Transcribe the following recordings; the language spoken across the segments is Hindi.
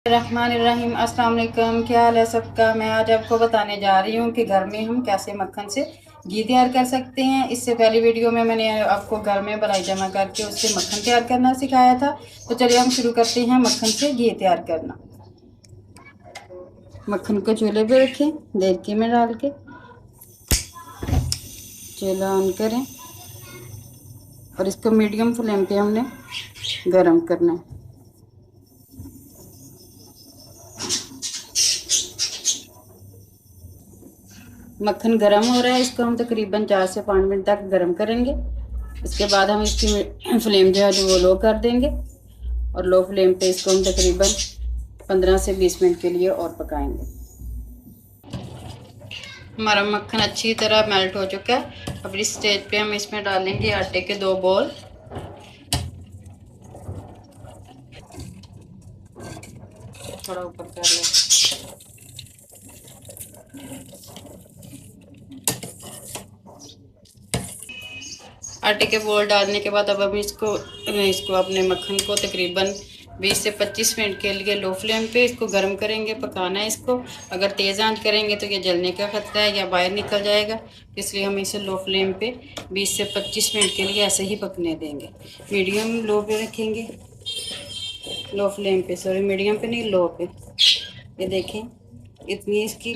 रहमानिर्रहीम। अस्सलाम वालेकुम। क्या हाल है सबका। मैं आज आपको बताने जा रही हूँ कि घर में हम कैसे मक्खन से घी तैयार कर सकते हैं। इससे पहली वीडियो में मैंने आपको घर में मलाई जमा करके उससे मक्खन तैयार करना सिखाया था। तो चलिए हम शुरू करते हैं मक्खन से घी तैयार करना। मक्खन को चूल्हे पे रखें, देगची में डाल के चूल्हा ऑन करें और इसको मीडियम फ्लेम पे हमने गरम करना है। मक्खन गरम हो रहा है, इसको हम तकरीबन 4 से 5 मिनट तक गरम करेंगे। इसके बाद हम इसकी फ्लेम जो है वो लो कर देंगे और लो फ्लेम पे इसको हम तकरीबन 15 से 20 मिनट के लिए और पकाएंगे। हमारा मक्खन अच्छी तरह मेल्ट हो चुका है। अब इस स्टेज पे हम इसमें डालेंगे आटे के 2 बॉल। थोड़ा ऊपर कर लें। आटे के बॉल डालने के बाद अब हम इसको अपने मक्खन को तकरीबन 20 से 25 मिनट के लिए लो फ्लेम पे इसको गर्म करेंगे, पकाना है इसको। अगर तेज़ आंच करेंगे तो ये जलने का खतरा है या बाहर निकल जाएगा, इसलिए हम इसे लो फ्लेम पे 20 से 25 मिनट के लिए ऐसे ही पकने देंगे। मीडियम लो पे रखेंगे, लो फ्लेम पे, सॉरी मीडियम पे नहीं, लो पे। ये देखें इतनी इसकी,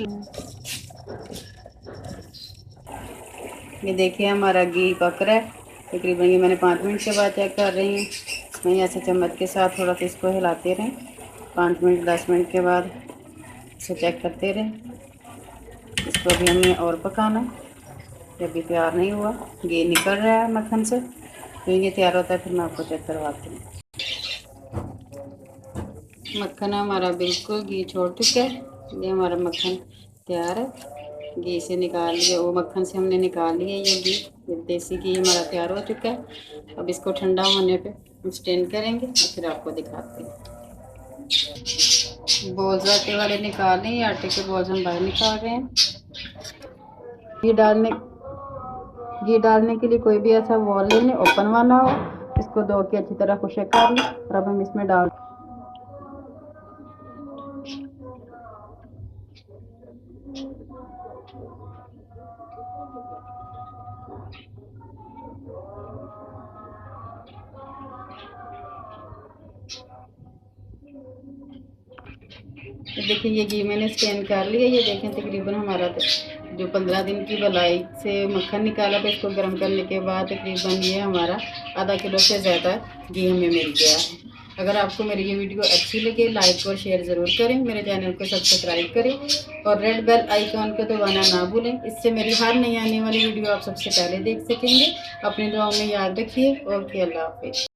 ये देखिए हमारा घी पक रहा है तकरीबन। ये मैंने 5 मिनट के बाद चेक कर रही हूँ। मैं ऐसे चम्मच के साथ थोड़ा सा इसको हिलाते रहें। 5 मिनट 10 मिनट के बाद इसे चेक करते रहें। इसको अभी हमें और पकाना है। जब भी तैयार नहीं हुआ, घी निकल रहा है मक्खन से, तो ये तैयार होता है, फिर मैं आपको चेक करवाती हूँ। मक्खन हमारा बिल्कुल घी छोड़ चुका है। ये हमारा मक्खन तैयार है। घी से निकाल लिया, वो मक्खन से हमने निकाल लिया ये घी। ये देसी घी हमारा तैयार हो चुका है। अब इसको ठंडा होने पे हम स्टेन करेंगे और फिर आपको दिखाते हैं। बॉल्स आटे वाले निकाल लें, आटे के बॉल्स हम बाहर निकाल रहे हैं। घी डालने के लिए कोई भी ऐसा बॉल लें ओपन वाला हो, इसको धो के अच्छी तरह खुशक कर लें और अब हम इसमें डाल देखिए ये घी मैंने स्टेन कर लिया। ये देखें तकरीबन हमारा जो 15 दिन की मलाई से मक्खन निकाला था, इसको गर्म करने के बाद तकरीबन ये हमारा आधा किलो से ज़्यादा घी हमें मिल गया है। अगर आपको मेरी ये वीडियो अच्छी लगे, लाइक और शेयर ज़रूर करें, मेरे चैनल को सब्सक्राइब करें और रेड बेल आइकॉन को दबाना ना भूलें। इससे मेरी हर नई आने वाली वीडियो आप सबसे पहले देख सकेंगे। अपनी दुआओं में याद रखिए। ओके, अल्लाह हाफिज़।